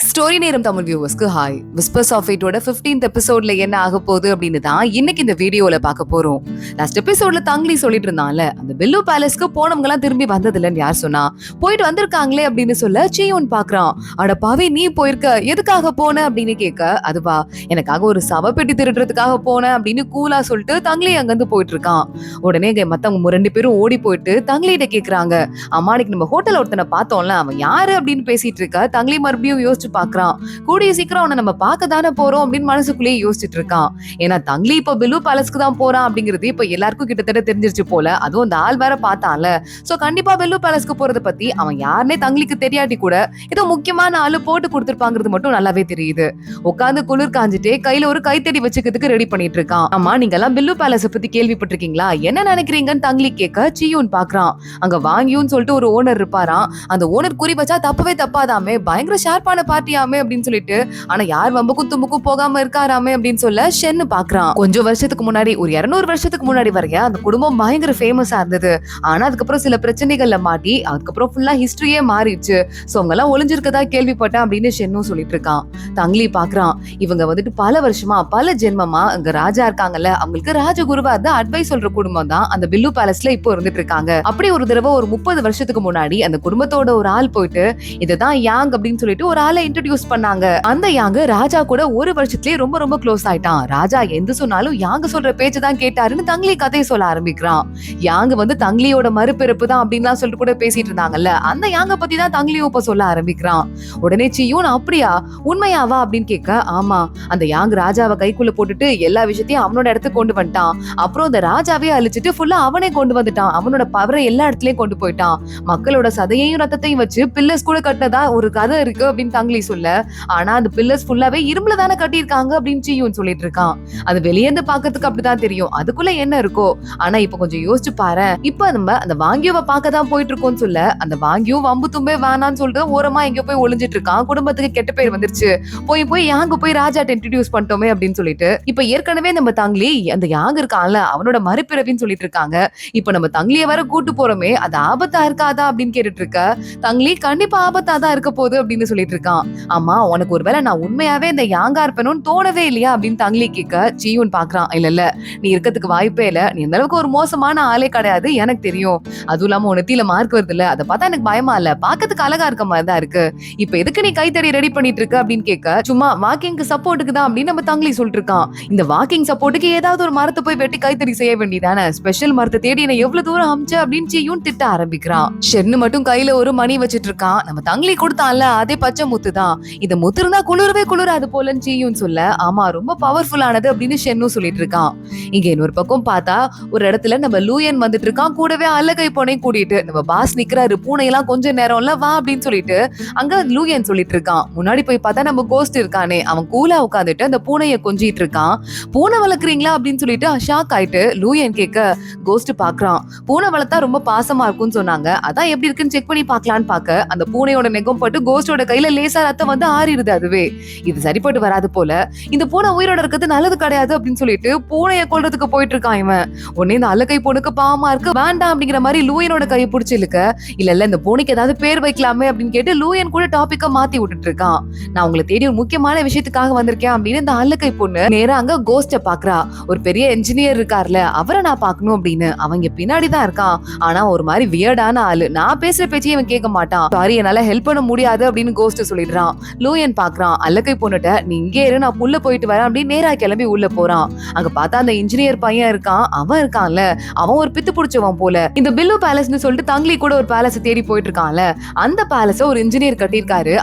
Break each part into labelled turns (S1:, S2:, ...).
S1: Story நேரம் தமிழ் வியூவர்ஸ்க்கு ஹாய். விஸ்பர்ஸ் ஆஃப் ஃபேட்டோட 15th எபிசோட்ல என்ன ஆக போகுது அப்படின்னு தான் இன்னைக்கு இந்த வீடியோல பார்க்க போறோம். லாஸ்ட் எபிசோட்ல தங்லி சொல்லிட்டு இருந்தான்ல, அந்த பில்லு பேலஸ்க்கு போனவங்க எல்லாம் திரும்பி வந்தது இல்லைன்னு யார் சொன்னா, போயிட்டு வந்திருக்காங்களே அப்படின்னு சொல்ல சியோன் பாக்குறான். அட பாவி, நீ போயிருக்க, எதுக்காக போன அப்படின்னு கேட்க, அதுவா எனக்காக ஒரு சவப்பெட்டி திருடுறதுக்காக போனேன் அப்படின்னு கூலா சொல்லிட்டு தங்லி அங்கிருந்து போயிட்டு இருக்கான். உடனே மத்தவங்க 2 பேரும் ஓடி போயிட்டு தங்லிட்ட கேக்குறாங்க, அம்மா இன்னைக்கு நம்ம ஹோட்டல் ஒருத்தனை பார்த்தோம்ல, அவன் யாரு அப்படின்னு பேசிட்டு இருக்க. தங்லி மறுபடியும் யோசிச்சு பாக்குறான். கூடிய சீக்கிரம் அவனை நம்ம பார்க்க தானே போறோம் அப்படின்னு மனசுக்குள்ளேயே யோசிச்சுட்டு இருக்கான். ஏன்னா தங்லி இப்ப பில்லு பேலஸ்க்கு தான் போறான் அப்படிங்கிறது இப்ப எல்லாருக்கும் கிட்டத்தட்ட தெரிஞ்சிருச்சு போல. அதுவும் அந்த ஆள் வேற பார்த்தான்ல. சோ கண்டிப்பா பில்லு பேலஸ்க்கு போறத பத்தி அவன் யாருன்னே தங்லிக்கு தெரியாட்டி கூட ஏதோ முக்கியமான ஆளு போட்டு கொடுத்திருப்பாங்கிறது மட்டும் நல்லாவே தெரியுது. உட்காந்து குளிர் காஞ்சிட்டே கையில ஒரு கைத்தடி வச்சுக்கிறதுக்கு ரெடி பண்ணிட்டு இருக்கான். ஆமா, நீங்க எல்லாம் பில்லு பேலஸ பத்தி கேள்விப்பட்டிருக்கீங்களா, என்ன நினைக்கிறீங்கன்னு தங்லி கேட்க சியோன் பாக்குறான். அங்க வாங்கியும் சொல்லிட்டு ஒரு ஓனர் இருப்பாராம். அந்த ஓனர் குறி வச்சா தப்பவே தப்பாதாமே, பயங்கர ஷார்ப்பான பார்ட்டியாமே அப்படின்னு சொல்லிட்டு, ஆனா யார் வம்புக்கும் தும்புக்கும் போகாம இருக்காராமே அப்படின்னு சொல்ல ஷென்னு பாக்குறான். கொஞ்சம் வருஷத்துக்கு முன்னாடி, ஒரு 200 வருஷத்துக்கு முன்னாடி வரைய அந்த குடும்பம் பயங்கர ஃபேமஸா இருந்தது. ஆனா அதுக்கப்புறம் சில பிரச்சனைகள்ல மாட்டி அதுக்கப்புறம் ஃபுல்லா ஹிஸ்டரியே மாறிடுச்சு. சோ அவங்க எல்லாம் ஒளிஞ்சிருக்கதா கேள்விப்பட்டேன் அப்படின்னு ஷென்னும் சொல்லிட்டு இருக்கான். தங்லி பாக்குறான், இவங்க வந்துட்டு பல வருஷமா பல ஜென்மமா அங்க ராஜா இருக்காங்கல்ல, அவங்களுக்கு ராஜகுருவா இருந்த அட்வைஸ் சொல்ற குடும்பம் தான் அந்த பில்லு பேலஸ்ல இப்போ இருந்துட்டு இருக்காங்க. அப்படி ஒரு தடவை ஒரு 30 வருஷத்துக்கு முன்னாடி அந்த குடும்பத்தோட ஒரு ஆள் போயிட்டு இதுதான் யாங் அப்படின்னு சொல்லிட்டு ஒரு ஆளை இன்ட்ரோடியூஸ் பண்ணாங்க. அந்த யாங் ராஜா கூட ஒரு வருஷத்துலயே ரொம்ப ரொம்ப க்ளோஸ் ஆயிட்டான். ராஜா எந்த சொன்னாலும் யாங் சொல்ற பேச்சு தான் கேட்டாருன்னு தங்லி கதையை சொல்ல ஆரம்பிக்கிறான். யாங் வந்து தங்லியோட மறுபிறப்பு தான் அப்படின்லாம் சொல்லிட்டு கூட பேசிட்டு இருந்தாங்கல்ல, அந்த யாங்க பத்தி தான் தங்லியும் இப்ப சொல்ல ஆரம்பிக்கிறான். உடனே சியோன், அப்படியா, உண்மையாவா அப்படின்னு கேட்க, ஆமா, அந்த யாங் ராஜாவை கைக்குள்ள போட்டுட்டு எல்லா விஷயத்தையும் அவனோட இடத்துக்கு கொண்டு வந்துட்டான். அப்புறம் அந்த ராஜாவே அழிச்சிட்டு ஃபுல்லா அவனே கொண்டு வந்துட்டான். அவனோட பவரை எல்லா இடத்துலயும் கொண்டு போயிட்டான். மக்களோட சதையையும் ரத்தத்தையும் வச்சு பில்லர்ஸ் கூட கட்டினதா ஒரு கதை இருக்கு அப்படின்னு தங்லி சொல்ல, ஆனா அந்த பில்லர்ஸ் ஃபுல்லாவே இரும்புல தானே கட்டியிருக்காங்க அப்படின்னு சியோன் சொல்லிட்டு இருக்கான். அது வெளியே இருந்து பாக்கிறதுக்கு அப்படிதான் தெரியும், அதுக்குள்ள என்ன இருக்கோ. ஆனா இப்ப கொஞ்சம் யோசிச்சு பாரு, இப்ப நம்ம அந்த வாங்கியோவை பார்க்க தான் போயிட்டு இருக்கோம்னு சொல்ல, அந்த வாங்கியும் வம்பு தும்பே வேணான்னு சொல்லிட்டு ஓரமா எங்க போய் ஒளிஞ்சிட்டு இருக்கான். குடும்பத்துக்கு கெட்ட பேர் வந்துருச்சு, போய் யாங்க போய் ராஜாட்ட இன்ட்ரோடியூஸ் பண்ணிட்டோமே அப்படின்னு சொல்லிட்டு. இப்ப ஏற்கனவே நம்ம தங்லி அந்த யாங் இருக்கான்ல, அவனோட மறுபிறவின்னு சொல்லிட்டு இருக்காங்க. இப்ப நம்ம தங்லிய வர கூட்டு போறோமே, அது ஆபத்தா இருக்காதா அப்படின்னு கேட்டுட்டு இருக்க. தங்லி, கண்டிப்பா ஆபத்தா தான் இருக்க போகுது அப்படின்னு சொல்லிட்டு இருக்கான். ஆமா, உனக்கு ஒருவேளை நான் உண்மையாவே இந்த யாங்கா இருப்பேன்னு தோணவே இல்லையா அப்படின்னு தங்லி கேட்க, சியோன் பாக்குறான், இல்ல நீ இருக்கிறதுக்கு வாய்ப்பே இல்ல, நீ இந்த அளவுக்கு ஒரு மோசமான ஆளே கிடையாது, எனக்கு தெரியும். அதுவும் இல்லாம உனத்தில மார்க் வருது இல்ல, அதை பார்த்தா எனக்கு பயமா இல்ல, பாக்கிறதுக்கு அழகா இருக்க மாதிரி தான் இருக்கு. இப்ப எதுக்கு நீ கைத்தறி ரெடி பண்ணிட்டு இருக்க அப்படின்னு கேட்க, சும்மா வாக்கிங்க்கு சப்போர்ட்டுக்கு தான் அப்படின்னு நம்ம தங்லி சொல்லிட்டு இருக்கான். இந்த வாக்கிங் சப்போர்ட்டுக்கு ஏதாவது ஒரு மரத்தை போய் வெட்டி கைத்தறி செய்ய வேண்டியதானே, ஸ்பெஷல் மரத்தை தேடி என்ன எவ்வளவு தூரம் அமிச்ச அப்படின்னு சியோன் திட்ட ஆரம்பிக்கிறான். ஷென்னு மட்டும் கையில ஒரு மணி வச்சிட்டு இருக்கான். நம்ம தங்லி கொடுத்தான்ல, அதே பச்சை முத்து தான். இத முத்து இருந்தா குளிரவே குளிராது போலன்னு சியோன் சொல்ல, ஆமா ரொம்ப பவர்ஃபுல்லானது அப்படின்னு ஷென்னும் சொல்லிட்டு இருக்கான். இங்க இன்னொரு பக்கம் பார்த்தா ஒரு இடத்துல நம்ம லூயன் வந்துட்டு இருக்கான், கூடவே அல்லகை போனை கூட்டிட்டு. நம்ம பாஸ் நிக்கிறாரு, பூனை எல்லாம் கொஞ்ச நேரம்ல வா அப்படின்னு சொல்லிட்டு அங்க லூயன் சொல்லிட்டு இருக்கான். முன்னாடி போய் பார்த்தா நம்ம கோஸ்ட் இருக்கானே, அவன் கூலா உட்காந்துட்டு அந்த பூனையை கொஞ்சிட்டு இருக்கான். பூனை வளர்க்குறீங்களா அப்படின்னு சொல்லிட்டு ஷாக் ஆயிட்டு லூயன் கேட்க, கோஸ்ட் பாக்குறான். பூனை வளர்த்தா ரொம்ப பாசமா இருக்கும்னு சொன்னாங்க, அதான் எப்படி இருக்குன்னு செக் பண்ணி பாக்கலான்னு பாக்க அந்த பூனையோட நெகம் பட்டு கோஸ்டோட கையில லேசா ரத்தம் வந்து ஆறிடுது. அதுவே இது சரிப்பட்டு வராது போல, இந்த பூனை உயிரோட இருக்கிறது நல்லது கிடையாது அப்படின்னு சொல்லிட்டு பூனையை கொல்றதுக்கு போயிட்டு இருக்கான் இவன். உடனே இந்த அல்லகை பொண்ணுக்கு பாவமா இருக்கு, வேண்டாம் அப்படிங்கிற மாதிரி லூயனோட கையை பிடிச்சி இழுக்க, இல்ல இந்த பூனைக்கு ஏதாவது பேர் வைக்கலாமே அப்படின்னு கேட்டு லூயன் கூட டாபிக்க மாத்தி விட்டுட்டு இருக்கான். நான் உங்களை தேடி ஒரு முக்கியமான விஷயத்துக்காக வந்திருக்கேன் அப்படின்னு இந்த அல்லகை பொண்ணு நேரா அங்க கோஸ்ட பாக்குறா. ஒரு பெரிய என்ஜினியர் இருக்கார்ல, அவரை நான் பாக்கணும் அப்படின்னு. அவங்க பின்னாடிதான் இருக்கான். ஆனா ஒரு மாதிரி வியர்டான ஆளு, நான் பேசுற பேச்சையும் இவன் கேட்க மாட்டான். சாரி, என்னால ஹெல்ப் பண்ண முடியாது அப்படின்னு கோஸ்ட் சொல்லிடுறான். லூயன் பாக்குறான், அல்லகை பொண்ணுட்ட நீ இங்கே இரு, நான் உள்ள போயிட்டு வரேன் அப்படின்னு நேரா கிளம்பி உள்ள போறான். அங்க பார்த்தா அந்த இன்ஜினியர் பையன் இருக்கான். அவன் இருக்கான்ல, அவன் ஒரு பித்து பிடிச்சவன் போல. இந்த பில்லு பேலஸ்னு சொல்லிட்டு தங்லி கூட ஒரு பேலஸ் தேடி போயிட்டு இருக்கான்ல, அந்த பேலஸ ஒரு இன்ஜினியர் கட்டியிருக்காரு.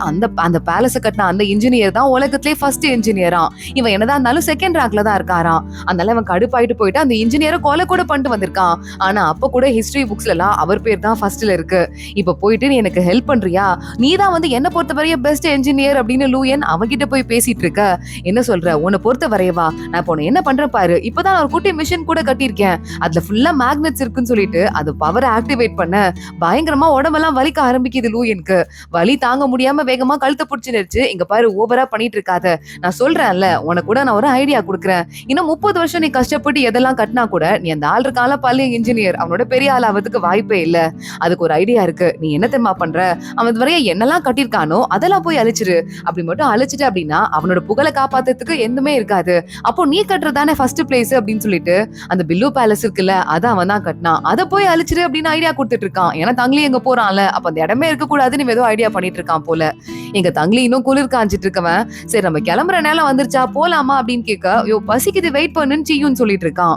S1: அந்த பேலஸ கட்டின அந்த இன்ஜினியர் தான் உலகத்திலே ஃபர்ஸ்ட் இன்ஜினியரா. இவன் என்னதான் இருந்தாலும் செகண்ட் ரேங்க்ல தான் இருக்காராம். அதனால அவன் கடுப்பாயிட்டு போயிட்டு அந்த இன்ஜினியரை கொலை கூட பண்ணிட்டு வந்திருக்கான். ஆனா அப்ப கூட ஹிஸ்டரி புக்ஸ்ல எல்லாம் அவர் பேர் தான் ஃபர்ஸ்ட்ல இருக்கு. இப்ப போயிட்டு நீ எனக்கு ஹெல்ப் பண்றியா, நீதான் வந்து என்ன பொறுத்தவரைய பெஸ்ட் இன்ஜினியர் அப்படின்னு லூயன் அவன்கிட்ட போய் பேசிட்டு இருக்க. என்ன சொல்ற, உன்னை பொறுத்த வரையவா, நான் இப்போ என்ன பண்றேன் பாரு, இப்பதான் நான் ஒரு குட்டி மிஷின் கூட கட்டியிருக்கேன், அதுல ஃபுல்லா மேக்னெட்ஸ் இருக்குன்னு சொல்லிட்டு அது பவரை ஆக்டிவேட் பண்ண பயங்கரமா உடம்பெல்லாம் வலிக்க ஆரம்பிக்குது லூயனுக்கு. வலி தாங்க முடியாம வேகமா கழுத்தை பிடிச்சு நெரிச்சு, இங்க பாரு ஓவரா பண்ணிட்டு இருக்காத, நான் சொல்றேன்ல, உனக்கு கூட நான் ஒரு ஐடியா கொடுக்குறேன். இன்னும் 30 வருஷம் நீ கஷ்டப்பட்டு எதெல்லாம் கட்டினா கூட நீ அந்த ஆள் இருக்கால பழைய இன்ஜினியர், அவனோட பெரிய ஆள் ஆகிறதுக்கு வாய்ப்பே இல்ல. அதுக்கு ஒரு ஐடியா இருக்கு. நீ என்ன தெரியுமா பண்ற, அவன் வரைய என்னெல்லாம் கட்டியிருக்கானோ அதெல்லாம் போய் போய் அழிச்சிரு, அப்படி மட்டும் அழிச்சிட்டு அப்படின்னா அவனோட புகழை காப்பாத்துறதுக்கு எதுவுமே இருக்காது. அப்போ நீ கட்டுறதானே ஃபர்ஸ்ட் பிளேஸ் அப்படின்னு சொல்லிட்டு அந்த பில்லு பேலஸ் இருக்குல்ல அத அவன் தான் கட்டினான். அதை போய் அழிச்சிரு அப்படின்னு ஐடியா கொடுத்துட்டு இருக்கான். ஏன்னா தங்லி எங்க போறான்ல, அப்ப அந்த இடமே இருக்க கூடாதுன்னு ஏதோ ஐடியா பண்ணிட்டு இருக்கான் போல. எங்க தங்லி இன்னும் குளிர் காஞ்சிட்டு இருக்கவன், சரி நம்ம கிளம்புற நேரம் வந்துருச்சா போலாமா அப்படின்னு கேட்க, யோ பசிக்குது வெயிட் பண்ணுன்னு சீயுன்னு சொல்லிட்டு இருக்கான்.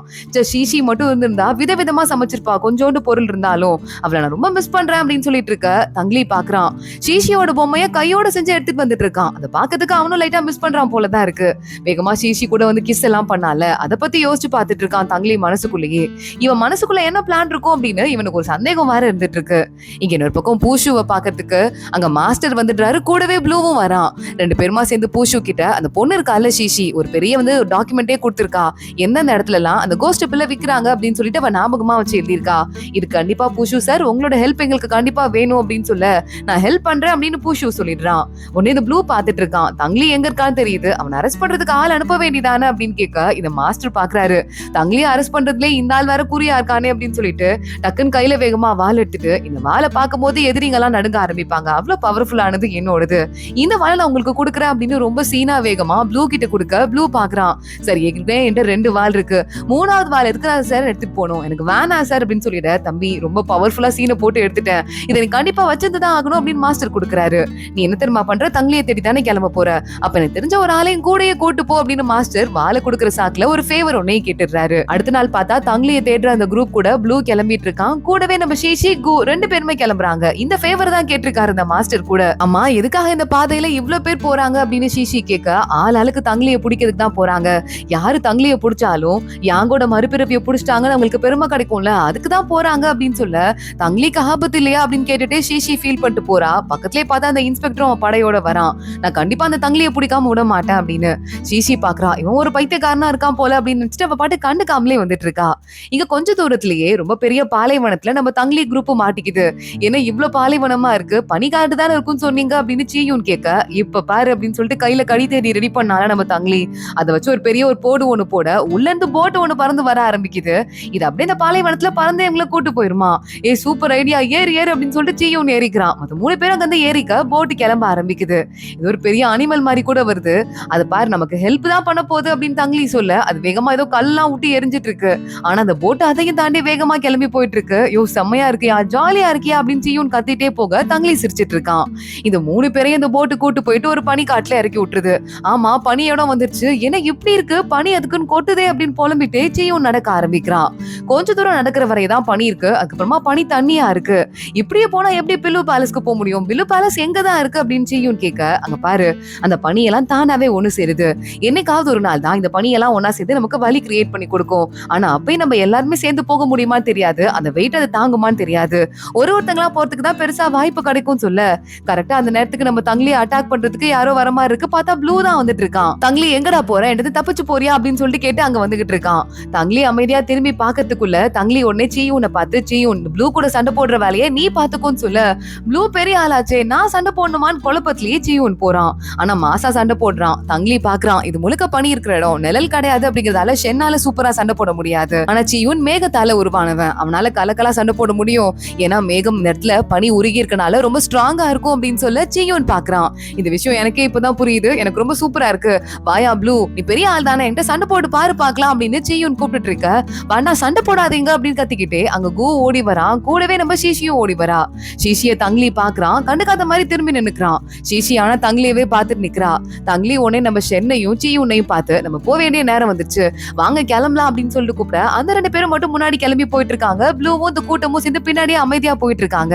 S1: ஷீஷி மட்டும் இருந்திருந்தா விதவிதமா சமைச்சிருப்பா, கொஞ்சோண்டு பொருள் இருந்தாலும். அவளை நான் ரொம்ப மிஸ் பண்றேன் அப்படின்னு சொல்லிட்டு இருக்க தங்லி பாக்குறான். ஷீஷியோட பொம்மைய கையோட செஞ்சு எடுத்துட்டு வந்துட்டு இருக்கான். அதை பாக்கிறதுக்கு அவனும் லைட்டா மிஸ் பண்றான் போலதான் இருக்கு. வேகமா ஷீஷி கூட வந்து கிஸ் எல்லாம் பண்ணால, அதை பத்தி யோசிச்சு பாத்துட்டு இருக்கான் தங்லி மனசுக்குள்ளேயே. இவன் மனசுக்குள்ள என்ன பிளான் இருக்கும் அப்படின்னு இவனுக்கு ஒரு சந்தேகம் வேற இருந்துட்டு இருக்கு. இங்க இன்னொரு பக்கம் பூஷுவை பாக்கிறதுக்கு அங்க மாஸ்டர் வந்துடுறாரு, கூடவே ப்ளூவும் வரான். ரெண்டு பேருமா சேர்ந்து பூஷு கிட்ட அந்த பொண்ணு இருக்கால ஷீஷி ஒரு பெரிய வந்து டாக்குமெண்டே கொடுத்திருக்கா, எந்தெந்த இடத்துல எல்லாம் அந்த கோஸ்ட் பில்ல விக்கிறாங்க அப்படின்னு சொல்லிட்டு அவன் ஞாபகமா வச்சு எழுதியிருக்கா. இது கண்டிப்பா பூஷு சார் உங்களோட ஹெல்ப் எங்களுக்கு கண்டிப்பா வேணும் அப்படின்னு சொல்ல, நான் ஹெல்ப் பண்றேன் அப்படின்னு பூஷு சொல்லிடுறான். உடனே இந்த ப்ளூ பாத்துட்டு இருக்கான். தங்லி எங்க இருக்கான்னு தெரியுது, அவன் அரெஸ்ட் பண்றதுக்கு ஆள் அனுப்ப வேண்டியதானே அப்படின்னு கேட்க இந்த மாஸ்டர் பாக்குறாரு. தங்லியை அரெஸ்ட் பண்றதுல இந்த ஆள் வேற குறியா இருக்கானே அப்படின்னு சொல்லிட்டு டக்குன்னு கையில வேகமா வாள் எடுத்துட்டு, இந்த வாளை பார்க்கும் போது எதிரிங்க எல்லாம் நடுங்க ஆரம்பிப்பாங்க. அவ்வளவு பவர்ஃபுல்லானது என்னோடது, இந்த வாளை நான் உங்களுக்கு கொடுக்குறேன் அப்படின்னு ரொம்ப சீனா வேகமா ப்ளூ கிட்ட கொடுக்க ப்ளூ பாக்குறான். சரி ஏற்கனவே என்கிட்ட 2 வாள் இருக்கு, 3வது வாள் எதுக்கு சார் எடுத்துட்டு போகணும், எனக்கு வேணாம் சார் அப்படின்னு சொல்லிட, தம்பி ரொம்ப பவர்ஃபுல்லா சீனை போட்டு எடுத்துட்டேன், இதை நீ கண்டிப்பா வச்சிருந்துதான் ஆகணும் அப்படின்னு மாஸ்டர் கொடுக்குறாரு. நீ என்ன தெரியுமா பண்ற, தங்லியை தேடி தானே கிளம்ப போற, அப்ப எனக்கு தெரிஞ்ச ஒரு ஆளையும் கூடயே கூட்டு போ அப்படின்னு மாஸ்டர் வாளை கொடுக்குற சாக்குல ஒரு ஃபேவர் ஒன்னே கேட்டுறாரு. அடுத்த நாள் பார்த்தா தங்லியை தேடுற அந்த குரூப் கூட ப்ளூ கிளம்பிட்டு இருக்கான். கூடவே நம்ம ஷீஷி கு 2 பேருமே கிளம்புறாங்க. இந்த ஃபேவர் தான் கேட்டிருக்காரு இந்த மாஸ்டர் கூட. அம்மா எதுக்காக இந்த பாதையில இவ்ளோ பேர் போறாங்க அப்படின்னு ஷீஷி கேட்க, ஆளுக்கு தங்லியை பிடிக்கிறதுக்கு தான் போறாங்க, யாரு தங்லியை பிடிச்சாலும் யாங்கோட மறுபிறவியை பிடிச்சிட்டாங்கன்னு அவங்களுக்கு பெருமை கிடைக்கும்ல, அதுக்கு தான் போறாங்க அப்படின்னு சொல்ல, தங்லிக்கு ஆபத்து இல்லையா அப்படின்னு கேட்டுட்டு ஷீஷி ஃபீல் பண்ணிட்டு போறா. பக்கத்துலயே பார்த்தா அந்த இன்ஸ்பெக்டரும் படையோட வரான். நான் கண்டிப்பா அந்த தங்லியை பிடிக்காம விட மாட்டேன் அப்படின்னு ஷீஷி பாக்குறா. இவன் ஒரு பைத்தியக்காரனா இருக்கான் போல அப்படின்னு நினைச்சிட்டு அவ பாட்டு கண்டுக்காமலே வந்துட்டு இருக்கா. இங்க கொஞ்ச தூரத்திலேயே ரொம்ப பெரிய பாலைவனத்துல நம்ம தங்லி குரூப் மாட்டிக்குது. ஏன்னா இவ்ளோ பாலைவனமா இருக்கு, பனிக்காட்டு தானே இருக்கும்னு சொன்னீங்க அப்படின்னு சீயுன் கேட்க, இப்ப பாரு அப்படின்னு சொல்லிட்டு கையில கடி தேடி ரெடி பண்ணால நம்ம தங்லி. அதை வச்சு ஒரு பெரிய ஒரு போடு ஒண்ணு போட உள்ள இருந்து போட்டு ஒண்ணு பறந்து வர ஆரம்பிக்குது. இது அப்படியே இந்த பாலைவனத்துல பறந்து எங்களை கூட்டு போயிருமா. ஏ சூப்பர் ஐடியா, ஏறு ஏறு அப்படின்னு சொல்லிட்டு சீயுன் ஏறிக்கிறான். மத்த 3 பேரும் அங்க வந்து ஏறிக்க போட்டு கிளம்ப ஆரம்பிக்குது. இது ஒரு பெரிய அனிமல் மாதிரி கூட வருது. அது பாரு நமக்கு ஹெல்ப் தான் பண்ண போகுது அப்படின்னு தங்லி சொல்ல, அது வேகமா ஏதோ கல்லாம் விட்டு எரிஞ்சிட்டு இருக்கு. ஆனா அந்த போட்டு அதையும் தாண்டி வேகமா கிளம்பி போயிட்டு இருக்கு. யோ செம்மையா இருக்கியா, ஜாலியா இருக்கியா அப்படின்னு சீயுன் கத்திட்டே போக தங்லி சிரிச்சிட்டு இருக்கான். இந்த 3 பேரையும் இந்த போட்டு கூட்டு போயிட்டு ஒரு பனி காட்டுல இறக்கி விட்டுருது. ஆமா பனி இடம் வந்துருச்சு, என்ன இப்படி இருக்கு, பனி அதுக்குன்னு கொட்டுதே அப்படின்னு புலம்பிட்டு சீயுன் நடக்க ஆரம்பிக்கிறான். கொஞ்ச தூரம் நடக்கிற வரையதான் பனி இருக்கு, அதுக்கப்புறமா பனி தண்ணியா இருக்கு. இப்படியே போனா எப்படி பில்லு பேலஸ்க்கு போக முடியும், பில்லு பேலஸ் எங்கதான் இருக்கு அப்படின்னு சீயுன் கேட்க, அங்க பாரு அந்த பனியெல்லாம் தானாவே ஒண்ணு சேருது. என்னைக்காவது ஒரு நாள் தான் இந்த பனியெல்லாம் ஒன்னா சேர்ந்து நமக்கு வலி கிரியேட் பண்ணி கொடுக்கும். ஆனா அப்பயும் நம்ம எல்லாருமே சேர்ந்து போக முடியுமான்னு தெரியாது, அந்த வெயிட் அது தாங்குமான்னு தெரியாது. ஒருத்தங்களா போறதுக்கு தான் பெருசா வாய்ப்பு கிடைக்கும் சொல்ல, கரெக்டா அந்த நேரத்துக்கு நம்ம தங்லியை அட்டாக் பண்றதுக்கு யாரோ வர மாதிரி இருக்கு. பார்த்தா ப்ளூ தான் வந்துட்டு இருக்கான். தங்லி எங்கடா போற, எடுத்து தப்பிச்சு போறியா அப்படின்னு சொல்லிட்டு கேட்டு அங்க வந்துகிட்டு இருக்கான். தங்லி அமைதியா திரும்பி பாக்கிறதுக்குள்ள தங்லி உடனே சீயுனை பார்த்து, சீயுன் ப்ளூ கூட சண்டை போடுற வேலையை நீ பாத்துக்கோன்னு சொல்ல, ப்ளூ பெரிய ஆளாச்சே நான் சண்டை போடணுமான்னு குழப்பத்திலேயே சீயுன் போறான். ஆனா மாசா சண்டை போடுறான். தங்லி பாக்குறான் இது முழுக்க பனி இருக்கிற இடம், நிழல் கிடையாது அப்படிங்கறதால ஷென்னால சூப்பரா சண்டை போட முடியாது. ஆனா சீயுன் மேகத்தால உருவானவன், அவனால கலக்கலா சண்டை போட முடியும். ஏன்னா மேகம் நேரத்துல பனி உருகி இருக்கனால ரொம்ப ஸ்ட்ராங்கா இருக்கும் அப்படின்னு சொல்ல சீயுன் பாக்குறான். இந்த விஷயம் எனக்கே இப்பதான் புரியுது, எனக்கு ரொம்ப சூப்பரா இருக்கு. வாயா ப்ளூ நீ பெரிய ஆள் தானே, என்கிட்ட சண்டை போட்டு பாரு பாக்கலாம் அப்படின்னு சீயுன் கூப்பிட்டு இருக்க. வேணா சண்டை போடாதீங்க அப்படின்னு கத்திக்கிட்டே அங்க கு ஓடி வரான். கூடவே நம்ம ஷீஷியும் ஓடி வரா. ஷீஷிய தங்லி பாக்குறான், கண்டுக்காத மாதிரி திரும்பி நின்னுக்கிறான். ஷீஷி ஆனா தங்லியவே பாத்துட்டு நிக்கிறா. தங்லி உடனே நம்ம ஷென்னையும் சீயுனையும் பார்த்து, நம்ம போக வேண்டிய நேரம் வந்துச்சு, வாங்க கிளம்பலாம் அப்படின்னு சொல்லிட்டு கூப்பிட, அந்த 2 பேரும் மட்டும் முன்னாடி கிளம்பி போயிட்டு இருக்காங்க. ப்ளூவும் இந்த கூட்டமும் சேர்ந்து பின்னாடியே அமைதியா போயிட்டு இருக்காங்க.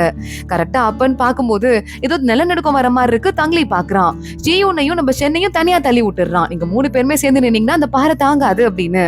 S1: கரெக்டா அப்பன்னு பாக்கும்போது ஏதோ நிலநடுக்கம் வர மாதிரி இருக்கு. தங்லி பாக்குறான். சீயுனையும் நம்ம ஷென்னையும் தனியா தள்ளி விட்டுறான். நீங்க 3 பேருமே சேர்ந்து நின்னீங்கன்னா அந்த பாறை தாங்காது அப்படின்னு.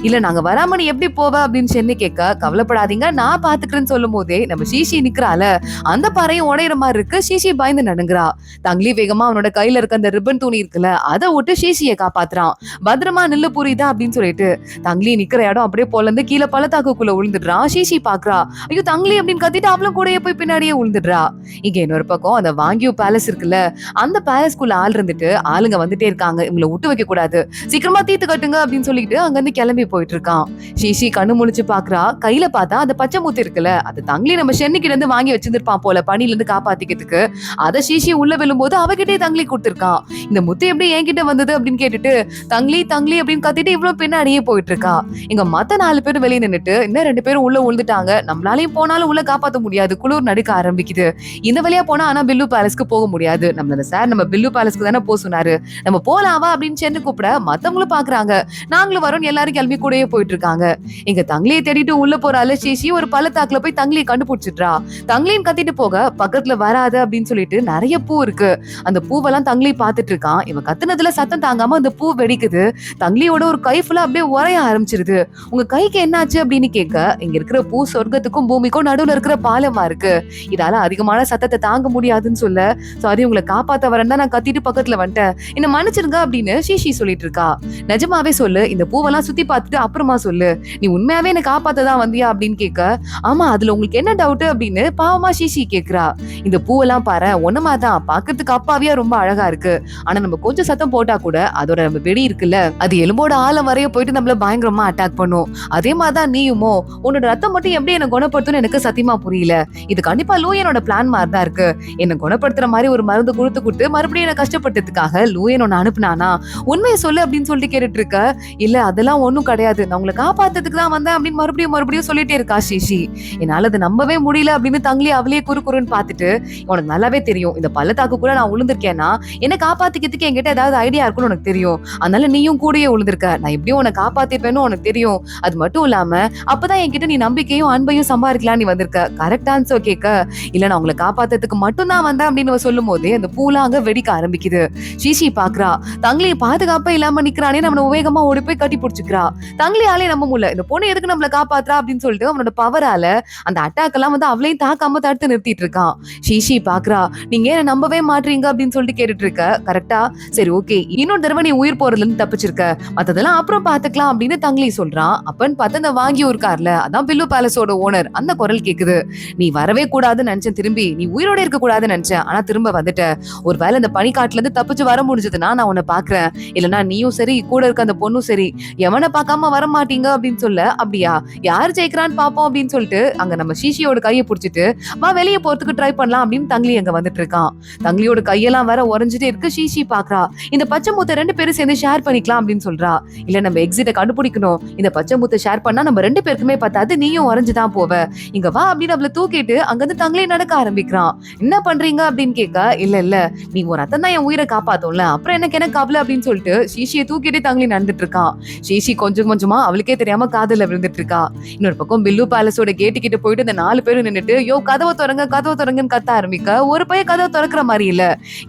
S1: இல்ல நாங்க வராம நீ எப்படி போவ அப்படின்னு சென்னு கேட்க, கவலைப்படாதீங்க நான் பாத்துக்கிறேன்னு சொல்லும் போதே நம்ம ஷீஷி நிக்கிறால, அந்த பாறையும் உடையிற மாதிரி இருக்கு. ஷீஷி பயந்து நடுங்குறா. தங்லி வேகமா அவனோட கையில இருக்க அந்த ரிப்பன் துணி இருக்குல்ல அதை விட்டு ஷீஷியை காப்பாத்துறான். பத்திரமா நில்லு புரியுதா அப்படின்னு சொல்லிட்டு தங்லி நிக்கிற இடம் அப்படியே போலந்து கீழே பள்ளத்தாக்குள்ள விழுந்துடுறான். ஷீஷி பாக்குறா, ஐயோ தங்லி அப்படின்னு கத்திட்டு அவளும் கூடயே போய் பின்னாடியே விழுந்துடுறா. இங்க இன்னொரு பக்கம் அந்த வாங்கியூ பேலஸ் இருக்குல்ல, அந்த பேலஸ்குள்ள ஆள் இருந்துட்டு ஆளுங்க வந்துட்டே இருக்காங்க, இவங்களை விட்டு வைக்க கூடாது, சீக்கிரமா தீத்து கட்டுங்க அப்படின்னு சொல்லிட்டு அங்க இருந்து கிளம்பி போயிட்டு இருக்கான். ஷீஷி கண்ணு முழிச்சு பாக்குறா. கையில பார்த்தா அந்த பச்சை மூத்தி இருக்குல்ல, அது தங்லி நம்ம ஷென்னிக்கிட்ட இருந்து வாங்கி வச்சிருந்திருப்பான் போல பனில இருந்து காப்பாத்திக்கிறதுக்கு. அத ஷீஷி உள்ள விழும்போது அவகிட்டே தங்லி கொடுத்திருக்கான். இந்த முத்து எப்படி என்கிட்ட வந்தது அப்படின்னு கேட்டுட்டு தங்லி தங்லி அப்படின்னு கத்திட்டு இவ்வளவு பின்னாடியே போயிட்டு இருக்கா. இங்க மத்த 4 பேரும் வெளியே நின்னுட்டு இன்னும் 2 பேரும் உள்ள விழுந்துட்டாங்க. நம்மளாலையும் போனாலும் உள்ள காப்பாத்த முடியாது. குளிர் நடுக்க ஆரம்பிக்குது. இந்த வழியா போனா ஆனா பில்லு பேலஸ்க்கு போக முடியாது. நம்மள சார் நம்ம பில்லு பேலஸ்க்கு தானே போக சொன்னாரு. நம்ம போலாவா அப்படின்னு சென்னு கூப்பிட மத்தவங்களும் பாக்குறாங்க. நாங்களும் வரோம் எல்லாரும் கிளம்பி கூடயே போயிட்டு இருக்காங்க. இங்க தங்லியை தேடிட்டு உள்ள போறால சீசி ஒரு பள்ளத்தாக்குல போய் தங்லியை கண்டுபிடிச்சிட்றா. தங்லியும் கத்திட்டு போக பக்கத்துல வராது அப்படின்னு சொல்லிட்டு நிறைய பூ இருக்கு. அந்த பூவெல்லாம் தங்லி பாத்துட்டு இருக்கான். இவன் கத்துனதுல சத்தம் தாங்காம அந்த பூ வெடிக்குது. தங்லியோட ஒரு கை ஃபுல்லா அப்படியே உரைய ஆரம்பிச்சிருது. உங்க கைக்கு என்னாச்சு அப்படின்னு கேட்க இங்க இருக்கிற பூ சொர்க்கத்துக்கும் பூமிக்கும் நடுவுல இருக்கிற பாலமா இருக்கு. இதால அதிகமான சத்தத்தை தாங்க முடியாதுன்னு சொல்ல சாரி உங்களை காப்பாத்த வரேன் நான் கத்திட்டு பக்கத்துல வந்துட்டேன் என்ன மன்னிச்சிருங்க அப்படின்னு சீசி சொல்லிட்டு இருக்கா. நிஜமாவே சொல்லு இந்த பூவெல்லாம் சுத்தி பார்த்துட்டு அப்புறமா சொல்லு நீ உண்மையாவே என்ன காப்பாத்ததான் வந்தியா அப்படின்னு கேட்க ஆமா அதுல உங்களுக்கு என்ன டவுட் அப்படின்னு பாவமா சீசி கேக்குறா. இந்த பூவெல்லாம் பாரு ஒண்ணுமாதான் பாக்குறதுக்கு அப்பாவியா ரொம்ப அழகா இருக்கு. ஆனா நம்ம கொஞ்சம் சத்தம் போட்டா கூட அதோட நம்ம வெடி இருக்குல்ல அது எலும்போட ஆழம் வரைய போயிட்டு நம்மள பயங்கரமா அட்டாக் பண்ணும். அதே மாதிரிதான் நீயுமோ உன்னோட ரத்தம் மட்டும் எப்படி என்ன குணப்படுத்தும் எனக்கு சத்தியமா புரியல. இது கண்டிப்பா லூயனோட பிளான் மாதிரி தான் இருக்கு. என்ன குணப்படுத்துற மாதிரி ஒரு மருந்து கொடுத்து மறுபடியும் என்ன கஷ்டப்பட்டதுக்காக லூயன் ஒன்னு அனுப்புனானா உண்மையை சொல்லு அப்படின்னு சொல்லிட்டு கேட்டுட்டு இருக்க. இல்ல அதெல்லாம் ஒண்ணும் கிடையாது நான் உங்களை காப்பாத்துறதுக்கு தான் வந்தேன் அப்படின்னு மறுபடியும் சொல்லிட்டே இருக்கா சீசி. என்னால அது நம்பவே முடியல அப்படின்னு தங்லி அவளையே குறுன்னு பாத்துட்டு உனக்கு நல்லாவே தெரியும் இந்த பள்ளத்தாக்கு கூட நான் உளுந்திருக்கேன்னா என்ன காப்பாத்திக்கிறதுக்கு என்கிட்ட ஏதாவது ஐடியா இருக்குன்னு உனக்கு தெரியும். அதனால நீயும் கூடயே உளுந்திருக்க நான் எப்படியும் உன்னை காப்பாத்திப்பேன்னு உனக்கு தெரியும். அது மட்டும் இல்லாம அப்பதான் என்கிட்ட நீ நம்பிக்கையும் அன்பையும் சம்பாதிக்கலாம் நீ வந்திருக்க. கரெக்ட் ஆன்சர் கேட்க இல்ல நான் உங்களை காப்பாத்துறதுக்கு மட்டும் தான் வந்தேன் அப்படின்னு சொல்லும் போதே அந்த பூலாம் அங்க வெடிக்க ஆரம்பிக்குது. சீசி பாக்குறா தங்லி பாதுகாப்பா இல்லாம நிக்கிறானே நம்ம வேகமா ஓடி போய் கட்டி பிடிச்சிக்கிறா. தங்லியாலே நம்ப முடியல இந்த பொண்ணு எதுக்கு நம்மள காப்பாத்துறா அப்படின்னு சொல்லிட்டு அவனோட பவரால அந்த அட்டாக் எல்லாம் அவளையும் தாக்காம தடுத்து நிறுத்திட்டு இருக்கான். சீசி பாக்குறா நீங்க ஏன் நம்பவே மாட்டீங்க அப்படின்னு சொல்லிட்டு கேட்டுட்டு இருக்க. கரெக்டா சரி ஓகே இன்னொரு தடவை நீ உயிர் போறதுல இருந்து தப்பிச்சிருக்க மத்ததெல்லாம் அப்புறம் பாத்துக்கலாம் அப்படின்னு தங்லி சொல்றான். அப்பன்னு பார்த்து அந்த வாங்கி இருக்கார்ல அதான் பில்லு பேலஸோட ஓனர் அந்த குரல் கேக்குது. நீ வரவே கூடாதுன்னு நினைச்சேன் திரும்பி நீ உயிரோட இருக்க கூடாதுன்னு நினைச்சேன் ஆனா திரும்ப வந்துட்ட. ஒருவேளை இந்த பனிக்காட்டுல இருந்து தப்பிச்சு வர முடிஞ்சதுன்னா நான் உன்னை பாக்குறேன் இல்லன்னா நீயும் சரி கூட இருக்க அந்த பொண்ணும் சரி எவனை பார்க்காம வர மாட்டீங்க அப்படின்னு சொல்ல அப்படியா யார் ஜெயிக்கிறான்னு பாப்போம் அப்படின்னு சொல்லிட்டு அங்க நம்ம சீசியோட கையை பிடிச்சிட்டு வா வெளியே போறதுக்கு ட்ரை பண்ணலாம் அப்படின்னு தங்லி அங்க வந்துட்டு இருக்கான். தங்லியோட கையெல்லாம் வேற உறைஞ்சிட்டே இருக்கு. சீசி பாக்குறா இந்த பச்சை மூத்த 2 பேரும் சேர்ந்து ஷேர் பண்ணிக்கலாம் அப்படின்னு சொல்றா. இல்ல நம்ம எக்ஸிட்ட கண்டுபிடிக்கணும் இந்த பச்சை மூத்த ஷேர் பண்ணா நம்ம 2 பேருக்குமே பார்த்தாது நீயும் உறைஞ்சுதான் போவ இங்க வா அப்படின்னு அவளை தூக்கிட்டு அங்கிருந்து தங்களே நடக்க ஆரம்பிக்கிறான். என்ன பண்றீங்க அப்படின்னு கேட்க இல்ல நீ ஒரு ரத்தம் தான் என் உயிரை காப்பாத்தோம்ல அப்புறம் எனக்கு கவலை அப்படின்னு சொல்லிட்டு சீசியை தூக்கிட்டு தங்களே நடந்துட்டு இருக்கான். சீசி கொஞ்சம் கொஞ்சமா அவளுக்கே தெரியாம காதல விழுந்துட்டு இருக்கா. இன்னொரு பக்கம் பில்லு பேலஸோட கேட்டு கிட்ட போயிட்டு இந்த 4 பேரும் நின்னுட்டு யோ கதவை திறங்கன்னு கத்த ஆரம்பிக்க ஒரு பையன் கதவை திறக்கிற மாதிரி இல்ல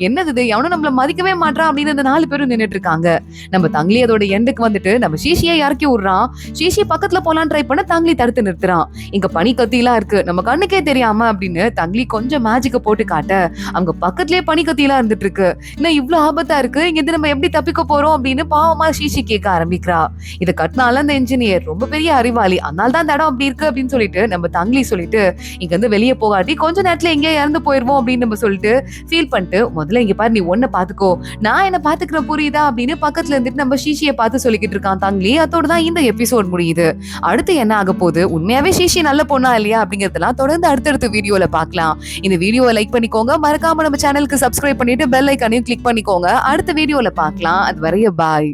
S1: என்னது எவனும் நம்மள மதிக்கவே மாட்டான் அப்படின்னு இந்த 4 பேரும் நின்னுட்டு இருக்காங்க. நம்ம தங்களி அதோட எண்டுக்கு வந்துட்டு நம்ம சீசியை இறக்கி விடுறான். சீசி பக்கத்துல போலான்னு ட்ரை பண்ண தங்களி தடுத்து நிறுத்துறான். இங்க பனி கத்திலாம் இருக்கு நம்ம கண்ணுக்கே தெரியாம அப்படின்னு தங்களி கொஞ்சம் மேஜிக்க போட்டு காட்ட அங்க பக்கத்துலயே பனி கத்திலாம் இருந்துட்டு இருக்கு. இன்னும் இவ்வளவு ஆபத்தா இருக்கு இங்க இருந்து நம்ம எப்படி தப்பிக்க போறோம் அப்படின்னு பாவமா சீசி கேட்க ஆரம்பிக்கிறா. இதை கட்டினால அந்த இன்ஜினியர் ரொம்ப பெரிய அறிவாளி அதனால தான் தடம் அப்படி இருக்கு அப்படின்னு சொல்லிட்டு நம்ம தங்களி சொல்லிட்டு இங்க இருந்து வெளியே போகாட்டி கொஞ்ச நேரத்துல எங்கேயே இறந்து போயிருவோம் அப்படின்னு நம்ம சொல்லிட்டு ஃபீல் பண்ணிட்டு முதல்ல இங்க பாரு நீ ஒன்ன பாத்துக்கோ நான் என்ன பாத்துக்கிறேன் புரியுதா அப்படின்னு பக்கத்துல இருந்துட்டு நம்ம சீசியை பார்த்து சொல்லிக்கிட்டு இருக்கான் தங்களி. அதோட தான் இந்த எபிசோட் முடியுது. அடுத்து என்ன ஆக போகுது உண்மையாவே சீசி நல்ல பொண்ணா இல்லையா அப்படிங்கறதெல்லாம் தொடர்ந்து அடுத்தடுத்த வீடியோல பாக்கலாம். இந்த வீடியோவை லைக் பண்ணிக்கோங்க மறக்காம நம்ம சேனலுக்கு சப்ஸ்கிரைப் பண்ணிட்டு பெல் ஐக்கானையும் கிளிக் பண்ணிக்கோங்க. அடுத்த வீடியோல பாக்கலாம். அது வரைய பாய்.